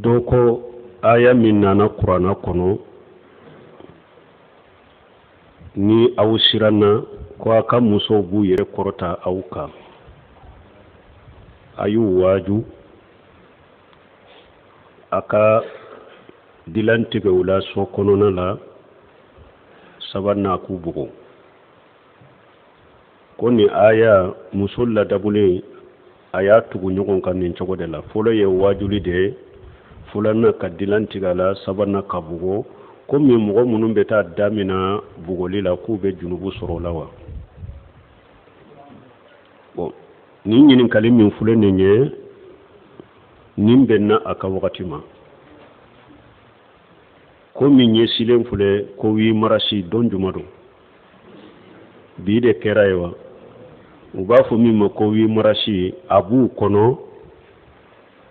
doko aya min nana Qur'ana kono ni aw siranna ko aka muso bu yere korota awka ayu waju aka dilanti be wala so konona la sabanna ku bugo koni aya musolla dabule aya tugu nyogon kan nin cogo de la folo ye wajuli de fulana ka dilanti gala sabanna ka bugo komi mogo munun beta damina bugoli la ku be junubu soro lawa bon ni nyinin kalim min fulene nye nimbenna aka wakati ma komi nye silen fule ko wi marasi don jumado bide kerayewa ubafu mimo ko wi marasi abu kono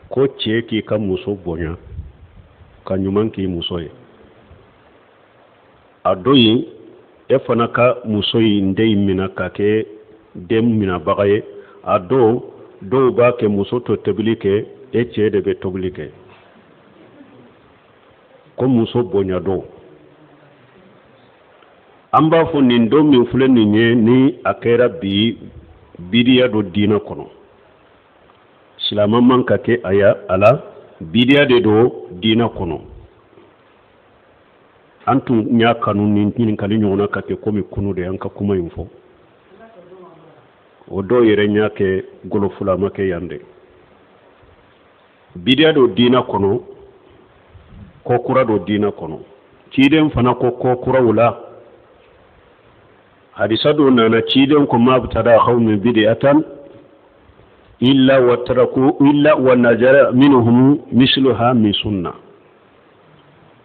ko cheki ka muso bonya ka nyuman ki muso ye adoyi efana ka muso yi ndey mina ka ke dem mina bagaye ado do ba ke muso to teblike e chede be toblike ko muso bonya do amba fo nin do min fule ni nye ni akera bi bidiya do dina kono silama man ka ke aya ala bidiya de do dina kono antu nya kanu nin kali nyona ka ke komi kunu de anka kuma info o do yere nya ke golo fula make yande bidiya do dina kono ko kura do dina kono ciden fana ko kura wula hadisa do nana ciden ko mabtada khawmi bid'atan illa wa taraku illa wa najara minhum misluha min sunna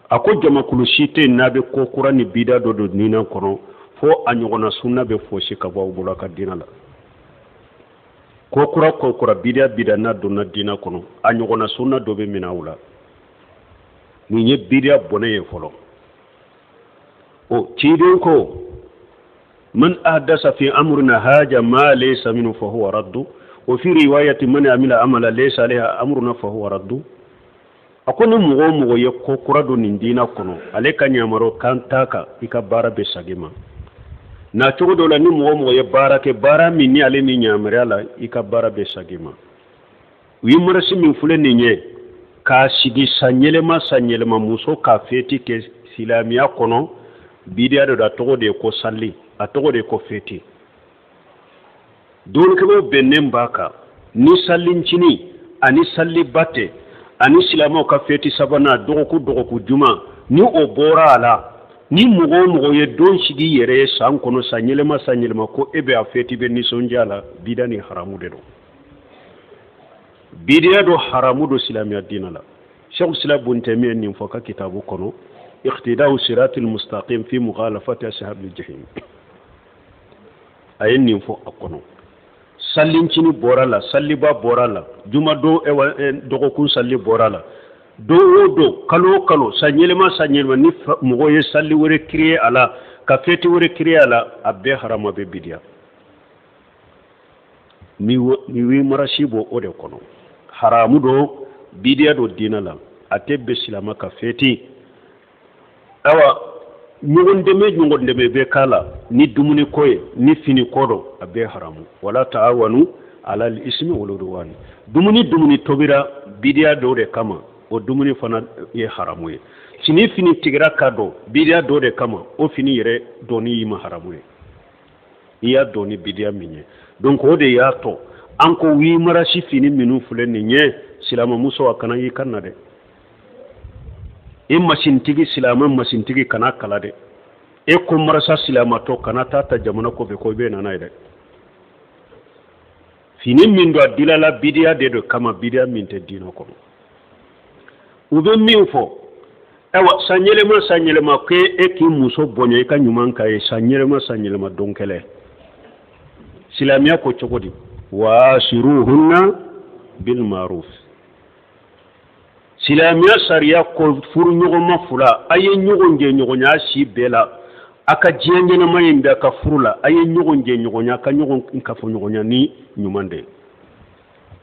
ako jama kulu shite nabe ko kura ni bida do dina kono fo anyogona sunna be fo shi ka ba bula ka dina la ko kura bida na do na dina kono anyogona sunna do be minawula ni nye bida bonaye folo o ciden ko من أحدث في أمرنا هذا ما ليس منه فهو رد وفي رواية من عمل عملا ليس عليها أمرنا فهو رد أكون مغو يكو كردو نندينا كنو عليك نيامرو كان تاكا إكا بارا بساقما ناتوغو دولا ني مغو يبارا كبارا مني علي نيامريالا إكا بارا بساقما ويمرسي من فلن نيه كاسيدي سانيلما موسو كافيتي كسلاميا كنو بيديا دو دا توغو دي كو سالي a togo de ko feti don ko bennen baka ni sallincini ani salli batte ani silamo ka feti sabana dogo ku juma ni o bora ala ni mugo ye don shigi yere san kono sanyelema ko ebe a feti be ni sonjala bidani haramu de do bidiya do haramu do silamiya dinala shaykh islam bun taymiyyah nin foka kitabu kono iqtida'u siratil mustaqim fi mukhalafati ashabil jahim ayen nin fo akono sallincini borala salliba borala juma do dogo kun salli borala do kalo sanyelema ni mugo ye salli wore kriye ala ka feti wore kriye ala abbe harama be bidia ni wi marashibo ode kono haramu do bidia do dinala atebbe silama ka feti awa ñugon deme be kala ni dumuni koye ni fini kodo abe haramu wala ta'awanu ala al-ismi wal udwan dumuni tobira bidia do de kama o dumuni fana ye haramu ye sini fini tigira kado bidia do de kama o fini yere doni yima haramu ye iya doni bidia minye donc o de ya to anko wi marashi fini minu fuleni nye silama muso akana yi kanade masintigi silama masintigi kana kala de e ko marasa silama to kana tata jamana ko be ko be nana de fini min do dilala bidia de do kama bidia min te dino ko ube min fo ewa sanyelema ke e ki muso bonye ka nyuman ka e sanyelema donkele silamiya ko chokodi wa shiruhunna bil ma'ruf silamiya sariya ko furu nyogoma fula aye nyogonje si bela aka jienje na mayimbe aka furula aye nyogonje ka nyogon ka fu nyogonya ni nyumande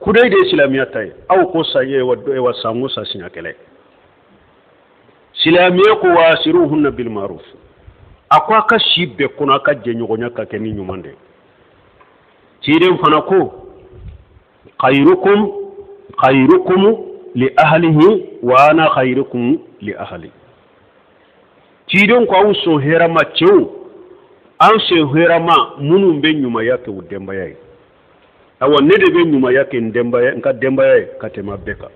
kudai de silamiya tay aw ko saye wa samu sa sinya kele silamiya ko wasiruhunna bil ma'ruf akwa ka shibbe kuna ka jenyogonya ka keni nyumande cidem fana ko khairukum li ahlihi wa ana khairukum li ahli cidem ko aw so herama cew an se herama munum be nyuma yake udemba yayi awa ne de be nyuma yake ndemba nka demba yayi katema beka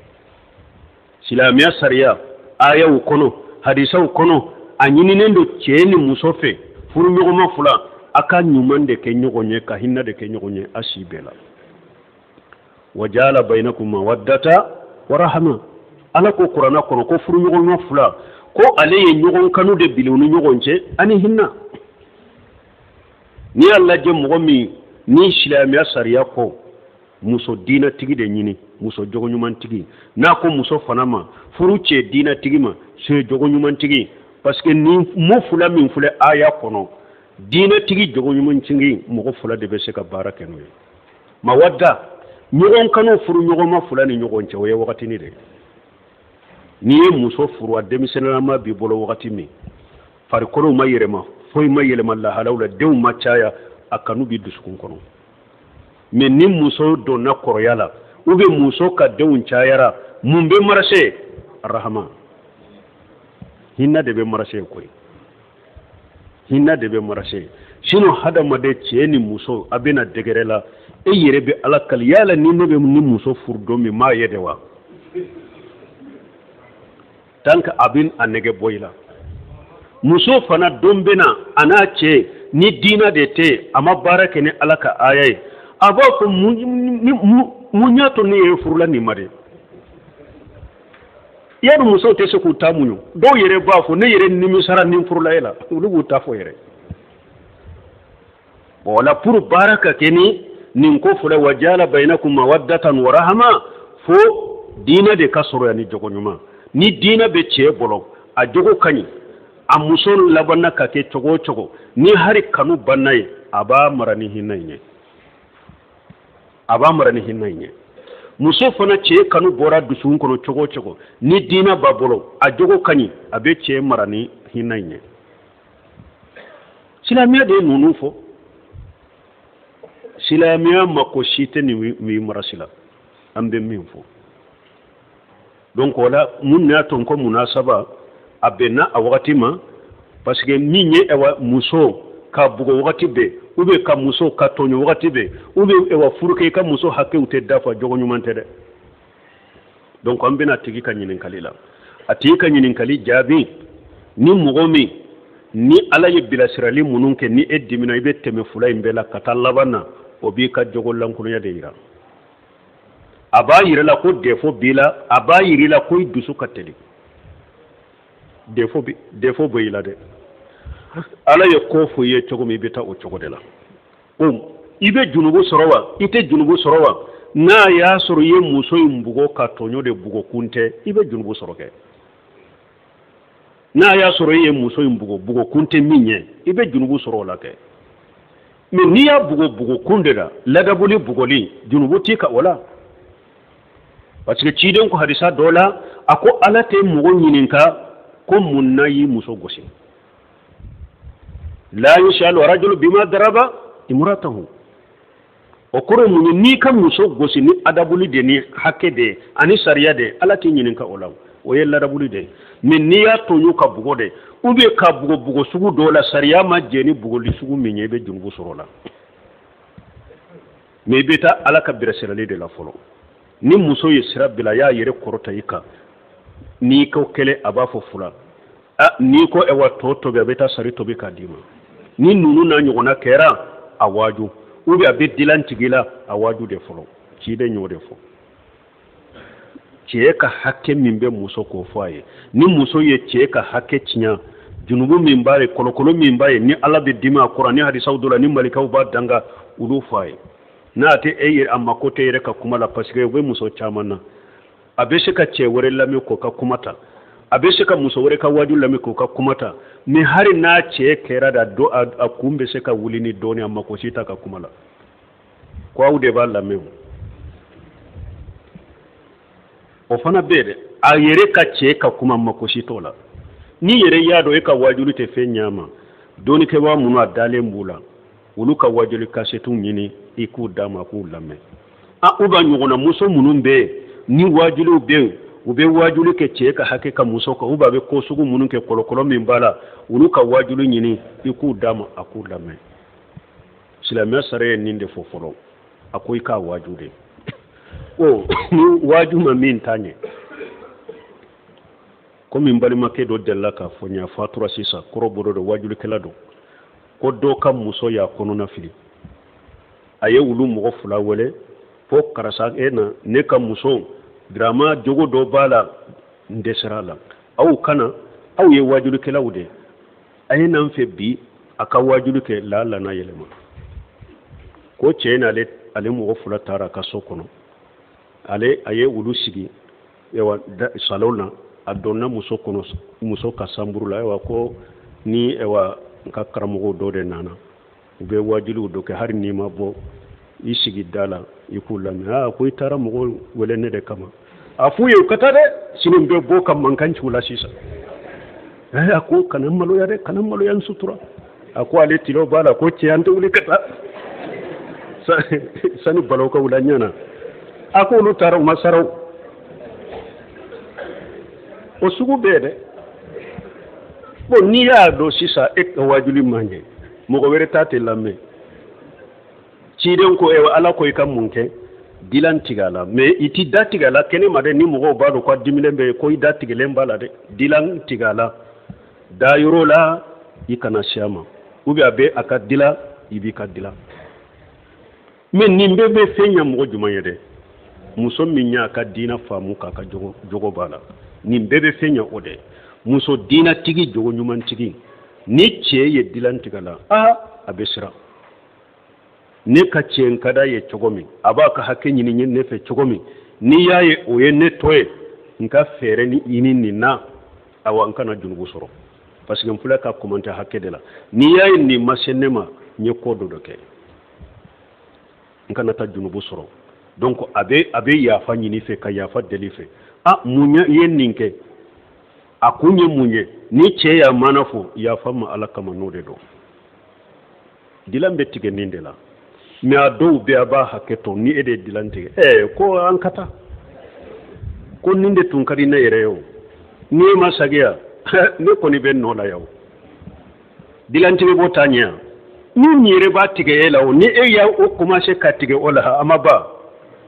silamiya sariya aya ukono hadisa ukono anyini nendo cheni musofe furu nyogoma fula aka nyumande ke nyogonye ka hinna de ke nyogonye asibela wajala bainakum mawaddata wa rahma ala ko qur'ana kono ko furu nyogoma fula ko ale nyogon kanu de bilunu nyogonche ani hinna ni alla je mogomi ni islamiya sariya ko muso dina tigi de nyini muso jogo nyuman tigi na ko muso fanama furu che dina tigi ma se jogo nyuman tigi parce que ni mo fula min fula aya kono dina tigi jogo nyuman tigi mo fula de be se ka baraka no mawadda nyogon kanu furu nyogo ma fula ni nyogon che waye wakati ni de ni muso furu ademi senama bi bolo wakati mi far ko ma yirema foy ma yelema la halawla dew ma chaya akanu bi dusukun kono mais ni muso do na koroyala ube muso ka dewun chayara mumbe marase rahama hinna de be marase koy hinna de be marase sino hada made cheni muso abena degerela e yere be alakal yala ni no be ni muso furdo mi ma yedewa tanka abin anege boyla muso fana dombena ana ce ni dina de te ama barake ne alaka ayaye aba ko munyato ne furula ni mare yadu muso te se ku tamunyo do yere ba fo ne yere ni misara ni furula ela lugu ta fo yere wala pour baraka keni nin ko fula wajala bainakum mawaddatan wa rahma fo dina de kasoro ya ni jogo nyuma ni dina be ce bolo a jogo kanyi a muso labanna ka ke cogo ni hari kanu bannaye aba marani hinnaye muso fana ce kanu bora dusun kono cogo ni dina babolo a jogo kani abe ce marani hinnaye silamiya de nunu fo silamiya mako shite ni wi marasila ambe min fo donc wala mun na ton ko munasaba abena a wakati ma parce que minye ewa muso ka bugo wakati be ube ka muso ka tonyo wakati be ube ewa furuke ka muso hakke ute dafa jogo nyumante de donc ambena tigi ka nyinin kalila ati ka nyinin kali jabi ni mugomi ni ala ye bilasirali mununke ni edimina ibe teme fula imbela katalabana obi ka jogo lankuno ya de ira aba yirela ko defo bila aba yirela ko dusu kateli defo boyila de ala ye ko fo ye cogo mi beta o cogo de la ibe junubu sorowa ite junubu sorowa na ya soro ye muso imbugo ka tonyo de bugo kunte ibe junubu soroke na ya soro ye muso imbugo bugo kunte minye ibe junubu soro la ke mais ni ya bugo kunde da ladabuli bugoli junubu tika wala parce que ciden ko hadisa dola ako alate mugo nyininka ko munna yi muso gosi la yushalu rajulu bima daraba imratahu okoro munni ni kam muso gosi ni adabuli de ni hakke de ani sariya de alati nyininka olaw o yella adabuli de min ni ya tonyu ka bugo de ube ka bugo sugu dola sariya ma jeni bugo li sugu minye be jungu sorola me beta alaka birasirali de la folo ni muso ye sira bila ya yere korota yika ni ko kele aba fo fula ni ko ewa toto be beta sari to be kadima ni nunu na nyona kera awaju ubi abe dilan tigila awaju de folo ci de nyode fo ci ka hakke mimbe muso ko faye ni muso ye ci ka hakke cinya junubu mimbare kolokolo mimbaye ni ala be dima qur'ani hadisa udula ni malikaw ba danga udu faye na te eyir amma ko te yere ka kuma la parce que we muso chamanna abe shika ce wore lami ko ka kumata abe shika muso wore ka waju lami ko ka kumata ni hari na ce kera da do a kumbe shika wulini doni amma ko shita ka kumala ko awde ba lami o fana bede a yere ka cɛ ka kuma makosi t'o la ni yere y'a dɔn e ka wajulu tɛ fɛn ɲama doni kɛ wa minnu a dalen b'u la olu ka wajulu kasetu ɲini i k'u d'a ma k'u lamɛn u ba ɲɔgɔnna muso minnu bɛ yen ni wajuluw bɛ yen u bɛ wajulu kɛ cɛ ka hakɛ ka muso kan u b'a bɛ ko sugu minnu kɛ kɔlɔkɔlɔ min b'a la olu ka wajulu ɲini i k'u d'a ma a k'u lamɛn silamɛ sara ye nin de fɔ fɔlɔ a ko i k'a waju de ni waju ma min t'a ɲɛ komi n balimakɛ dɔ delila k'a fɔ n ye a fatura sisan kɔrɔbɔrɔ don wajulikɛla don ko dɔ ka muso y'a kɔnɔna fili a ye wulu mɔgɔ fila wele fo karisa na ne ka muso drama jogo dɔ b'a la n dɛsɛra a la aw kana aw ye wajulikɛlaw de a ye n'an fɛ bi a ka wajulu kɛ laala n'a yɛlɛma ko cɛ in ale mɔgɔ fila taara a ka so kɔnɔ a ye wulu sigi salon na a donna muso ka samburu la ko ni n ka karamɔgɔw dɔ de nana u bɛ wajuliw dɔ kɛ hali n'i ma bɔ i sigi da la i k'u lamɛn ko i taara mɔgɔw wele ne de kama a f'u ye u ka taa dɛ sini n bɛ bɔ ka mankan ci u la sisan a ko kana maloya dɛ kana maloya n sutura a ko ale tilaw b'a la ko cɛ an tɛ wuli ka taa sani balaw ka wula ɲana a ko olu taara u ma saraw o sugu bɛɛ dɛ bon n'i y'a dɔn sisan e ka wajuli man ɲɛ mɔgɔ wɛrɛ t'a tɛ lamɛn ciden ko ala ko i ka mun kɛ dilan tigɛ a la mais i ti da tigɛ a la kɛnɛ ma dɛ ni mɔgɔw b'a dɔn ko dimilen bɛ ko i da tigɛlen b'a la dɛ dilan tigɛ a la da yɔrɔ la i kana si a ma ou bien a bɛ a ka dila i b'i ka dila mais nin bɛɛ bɛ fɛn ɲɛ mɔgɔ jumɛn ye dɛ muso min y'a ka diina faamu k'a ka jogo b'a la nin bɛɛ bɛ fɛn ɲɛ o dɛ muso diinatigi jogo ɲumantigi ni cɛ ye dilan tigɛ la a bɛ siran ne ka cɛ n ka d'a ye cogo min a b'a ka hakɛ ɲini ne fɛ cogo min n'i y'a ye o ye ne tɔ ye n ka fɛɛrɛ ɲini nin na awa n kana junubu sɔrɔ parce que n filɛ ka commenter hakɛ de la n'i y'a ye nin ma se ne ma n ye ko dɔ kɛ n kana taa junubu sɔrɔ donc a bɛ yafa ɲini fɛ ka yafa deli fɛ mun ye nin kɛ a kun ye mun ye ni cɛ y'a mana fɔ yafa ma ala kama n'o de don dilan bɛ tigɛ nin de la mais a dɔw bɛ a b'a hakɛ to ni e de ye dilan tigɛ ko an ka taa ko nin de tun ka di ne yɛrɛ ye o ni e ma sagiya ne kɔni bɛ nɔ la yan dilantigɛ b'o t'a ɲɛ ni ɲɛrɛ b'a tigɛ e la o ni e y'a o commencé ka tigɛ o la a ma ban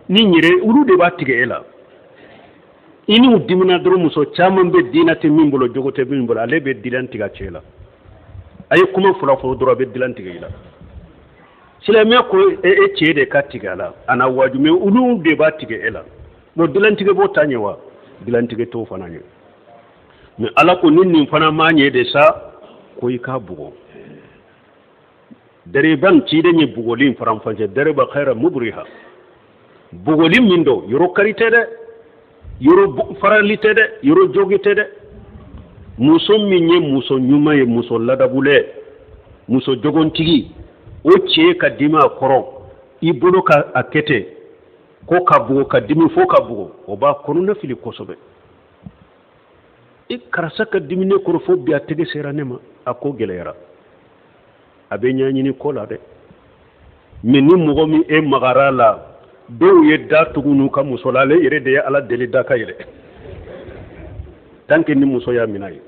ni ɲɛrɛ olu de b'a tigɛ e la i n'u dimina dɔrɔn muso caman bɛ diina tɛ min bolo jogo tɛ min bolo ale bɛ dilan tigɛ cɛ la a ye kuma fɔlɔ dɔrɔn a bɛ dilan tigɛ i la silamɛya ko e cɛ de ka tigɛ a la a na waju mais olu de b'a tigɛ e la bon dilantigɛ b'o ta ɲɛ wa dilantigɛ t'o fana ɲɛ mais ala ko ni nin fana ma ɲɛ de sa ko i k'a bugɔ dɛrɛban ciden ye bugɔli in faranfacɛ dɛrɛba khayra mubriha bugɔli min don yɔrɔ kari tɛ dɛ yɔrɔ farali tɛ dɛ yɔrɔ jogi tɛ dɛ muso min ye muso ɲuman ye muso ladabulɛ muso jogontigi o cɛ ka dimi a kɔrɔ i bolo ka a kɛ ten ko ka bugo ka dimi fo ka bugo o b'a kɔnɔna fili kosɛbɛ i karisa ka dimi ne kɔrɔ fo bi a tɛgɛ sera ne ma a ko gɛlɛyara a bɛ ɲɛɲini ko la dɛ mais ni mɔgɔ min e magara la dɔw ye da tugu n'u ka muso la ale yɛrɛ de ye ala deli da ka yɛlɛ tant que ni muso y'a minɛ ye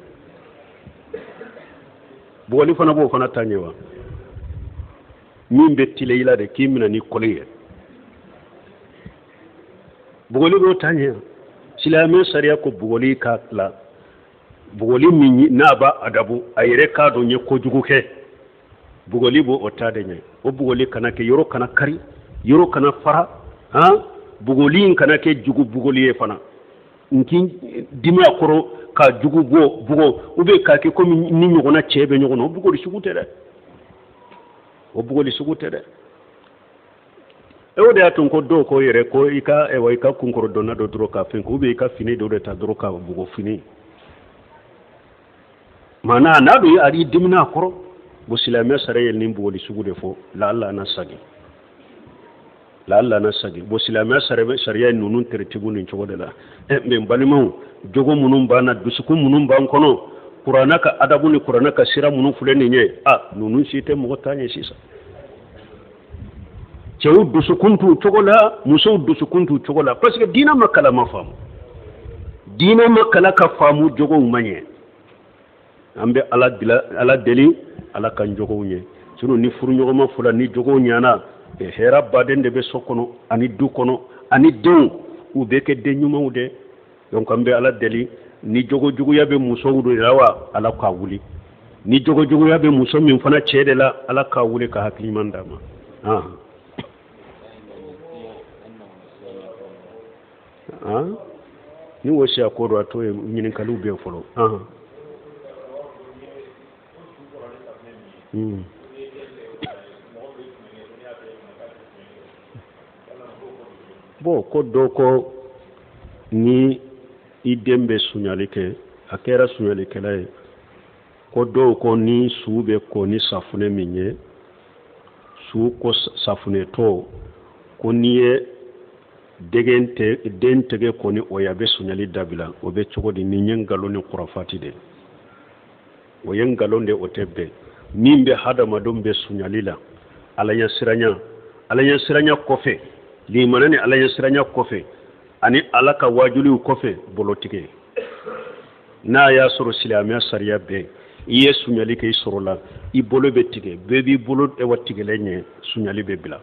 bugɔli fana b'o fana ta ɲɛ wa min bɛ tile i la de k'i minɛ ni kɔli ye bugɔli b'o ta ɲɛ silamɛ sariya ko bugɔli ka tila bugɔli min n'a b'a adabu a yɛrɛ k'a dɔn ye kojugu kɛ bugɔli b'o o ta de ɲɛ o bugɔli kana kɛ yɔrɔ kana kari yɔrɔ kana fara bugɔli in kana kɛ jugu bugɔli ye fana nki dimi a kɔrɔ ka jugu bugɔ ou bien k'a kɛ komi ni ɲɔgɔnna cɛ bɛ ɲɔgɔn na o bugɔli sugu tɛ dɛ o bugɔli sugu tɛ dɛ o de y'a to ko dɔw ko yɛrɛ ko i ka kunkɔrɔ dɔnna dɔ dɔrɔn k'a fɛn ou bien i ka fini dɔ de ta dɔrɔn k'a bugɔ fini maana n'a dun a y'i dimina a kɔrɔ bon silamɛ sara ye nin bugɔli sugu de fɔ la ala na sagi la Allah na sagi bo silama sariya nunun tertibu nin cogo de la be balimaw jogo munun bana dusukun munun ban kono qur'ana ka adabu ni qur'ana ka sira munun fuleni nye nunun site mo tanye sisa cew dusukuntu cogo la muso dusukuntu cogo la parce que dina makala ma famu dina makala ka famu jogo manye ambe ala deli ala kan jogo nye sunu ni furu nyogo ma fula ni jogo nyana e hera baden de be sokono ani du kono ani dew u be ke de nyuma ude donc ambe ala deli ni jogo yabe muso wudo rawa ala ka wuli ni jogo yabe muso min fana cede la ala ka wuli ka hakli mandama ni wosi akodo ato nyinin kalu be folo bo ko doko ni idembe sunyalike akera sunyalike la ko doko ni sube ko ni safune minye su ko safune to ko niye degente dentege ko ni oyabe sunyali dabila obe chogodi ni nyengalo ni qurafati de o yengalo de otebbe mimbe hadama dombe sunyalila alanya siranya kofe limanani alanya siranya kofe ani alaka wajuli kofe bolotike na ya soro silamiya sariya be iye sunyali ke sorola I bolo betike bebi bolo e watige lenye sunyali be bila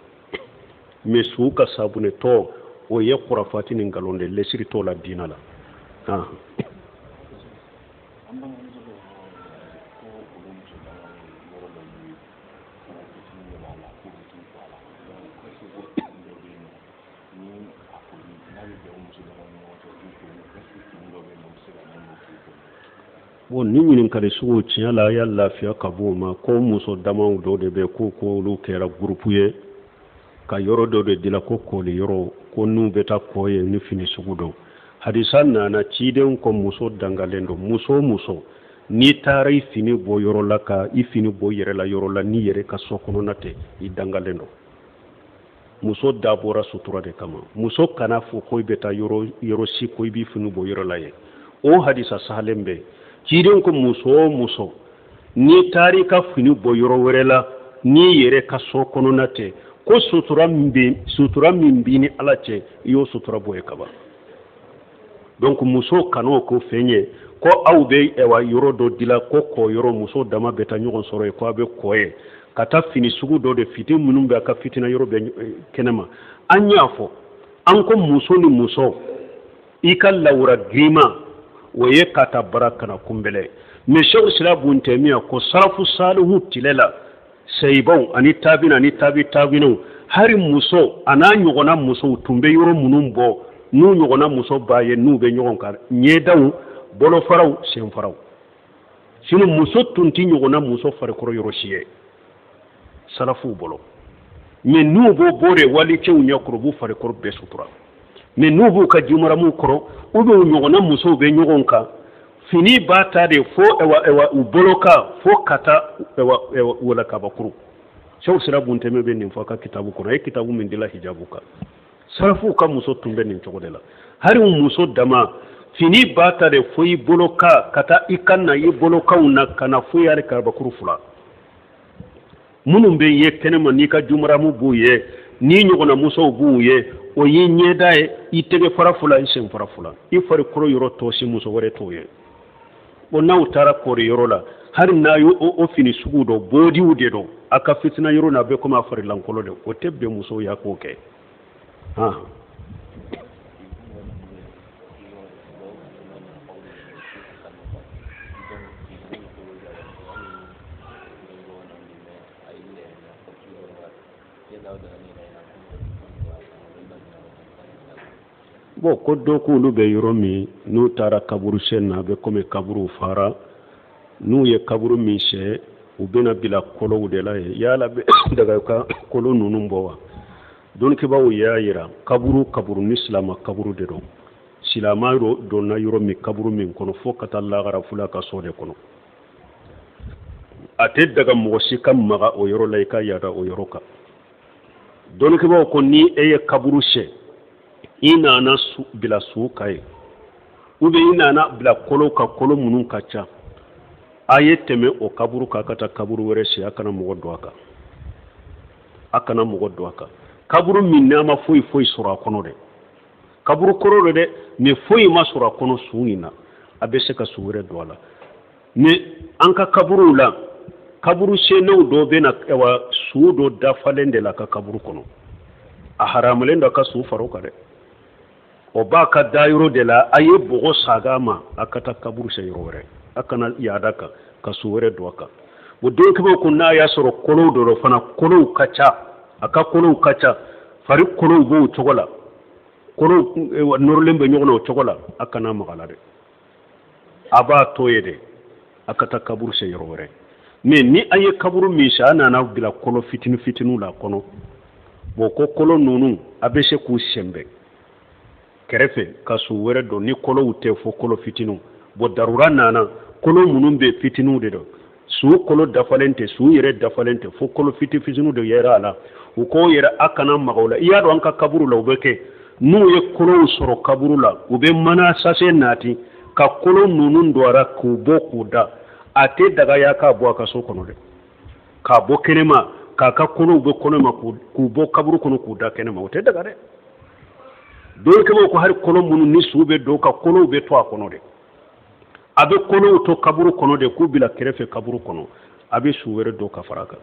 mesuka sabune to o ye qurafati ni ngalonde lesiri to la dina la bon ni ñinin kare sugo ci ala ya lafiya kabuma ko muso damaw do de be ko lu kera groupe ye ka yoro do de dila ko le yoro ko nu beta ko ye ni fini sugo do hadisan na ciden ko muso dangalendo muso ni taray fini bo yoro la ka I fini bo yere la yoro la ni yere ka sokono nate I dangalendo muso dabora sutura de kama muso kana fu ko beta yoro si ko bi fini bo yoro la ye o hadisa sahalembe ciden ko muso ni tari ka fini bo yoro werela ni yere ka sokono nate ko sutura min bini alache yo sutura boye kaba donc muso kano ko fenye ko awbe ewa yoro do dila ko yoro muso dama beta nyogon soro ko abe koye kata fini sugu do de fiti munumbe aka fitina yoro be kenema anyafo anko muso ni muso ikal lawra grima woye kata barakana kumbele me shaw silabun temiya ko sarafu salihu tilela seibon ani tabino hari muso ana nyogona muso tumbe yoro munumbo nu nyogona muso baye nu be nyogon kar nyedaw bolo faraw sen faraw sinu muso tunti nyogona muso fare koro yoro shiye salafu bolo me nu bo bore wali cew nyakro bu fare koro be sutura me nu bu ka jumara mu koro ube nyogona muso be nyogon ka fini bata de fo ewa uboloka fo kata ewa wala ka bakuru shaw sira bunte me be nin fo ka kitabu ko ay kitabu min dila hijabuka salafu ka muso tumbe nin chogodela hari muso dama fini bata de fo yi boloka kata ikanna yi boloka una kana fo yare ka bakuru fula munum be ye kenema ni ka jumara mu buye ni nyogona muso buye o yi nyedae itege farafula isen farafula I fari koro yoro tosi muso wore toye o na utara kore yoro la hari na yo o fini sugu do bodi ude do aka fitina yoro na be koma fari lankolo de o tebbe muso ya koke bo ko do ko lu be yoro mi nu tara kaburu senna be comme kaburu fara nu ye kaburu mi she u bena bila kolo de la yala be daga ka kolo nunu mbowa don ke bawo ya yira kaburu ni islama kaburu de do silama ro do na yoro mi kaburu min kono fo kata Allah gara fula ka so de kono ate daga mo si kam maga o yoro layka yada o yoro ka don ke ba ko ni eye kaburu she ina na su bila su kai ube ina na bila kolo ka kolo munun kacha aye teme o kaburu ka kata kaburu were she akana mugo doaka kaburu minna ma foyi sura kono de kaburu kororo de ne foyi ma sura kono suina abese ka suwere doala ne anka kaburu la kaburu she no do be na ewa suudo da falende la ka kaburu kono a haramulendo ka su faro kare o ba ka dayro de la aye bogo sagama akata kaburu she yorore akana yada ka suwere doaka bo don ke ko na ya soro kolo do fana kolo kacha aka kolo kacha fari kolo go chogola kolo norlembe nyogono chogola akana magala de aba toyede akata kaburu se yorore me ni aye kaburu mi sha na bila kolo fitinu la kono bo ko kolo nunu abese ku sembe kerefe kasu were do ni kolo ute fo kolo fitinu bo darura nana kolo munumbe fitinu de do su kolo dafalente su yere dafalente fo kolo fitinu de yera ala uko yera akana magawla iya do anka kaburu la ubeke nu ye kolo soro kaburu la ube mana sase nati ka kolo nunun doara ku boku da ate daga ya ka bo aka so kono de ka bo kenema ka kolo ube kono ma ku bo kaburu kono ku da kenema ote daga de do ke ko har kolo munun ni sube do ka kolo ube to akono de abe kolo to kaburu kono de ku bila kerefe kaburu kono abe suwere do ka faraka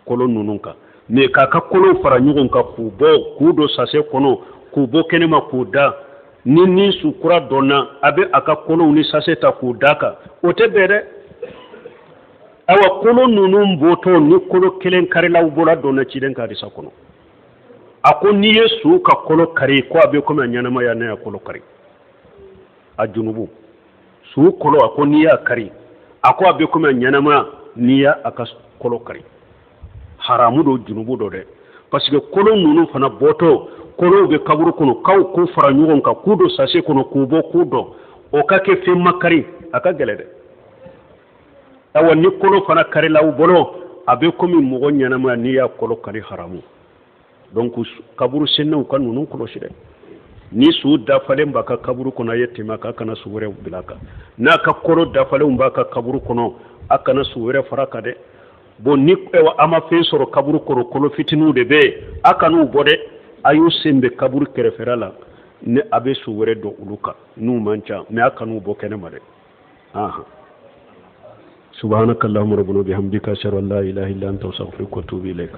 kolo nunun ka me ka kolo fara nyugon ka ku do sase kono ku bo kenema ku da ni sukura donna abe aka kolo ni sase ta ku daka ote bere awa kolo nunun boto ni kolo kelen kare la ubola donna ciden ka disa kono ako ni yesu ka kolo kare ko abe ko nyana ma ya na kolo kare a junubu su kolo ako ni ya kare ako abe ko nyana ma ni ya aka kolo kare haramu do junubu do de parce que kolo nunu fana boto kolo be kaburu kono kaw ko fara nyugon ka kudo sase kono kubo kudo o ka ke fe makari aka gelede awa ni kolo fana kare law bolo abe komi mugo nyana ma ni ya kolo kare haramu donc kaburu senno kan nunu kolo shide ni su da fale mbaka kaburu kono yetti maka kana suwere bilaka na ka kolo da fale mbaka kaburu kono akana suwere faraka de bo ni ewa ama fe soro kaburu kono kolo fitinu de be akanu bode ayu sembe kaburu kereferala ne abe suwere do uluka nu mancha me akanu bo kene mare aha subhanakallahumma rabbana bihamdika ashhadu an la ilaha illa anta astaghfiruka wa atubu ilaik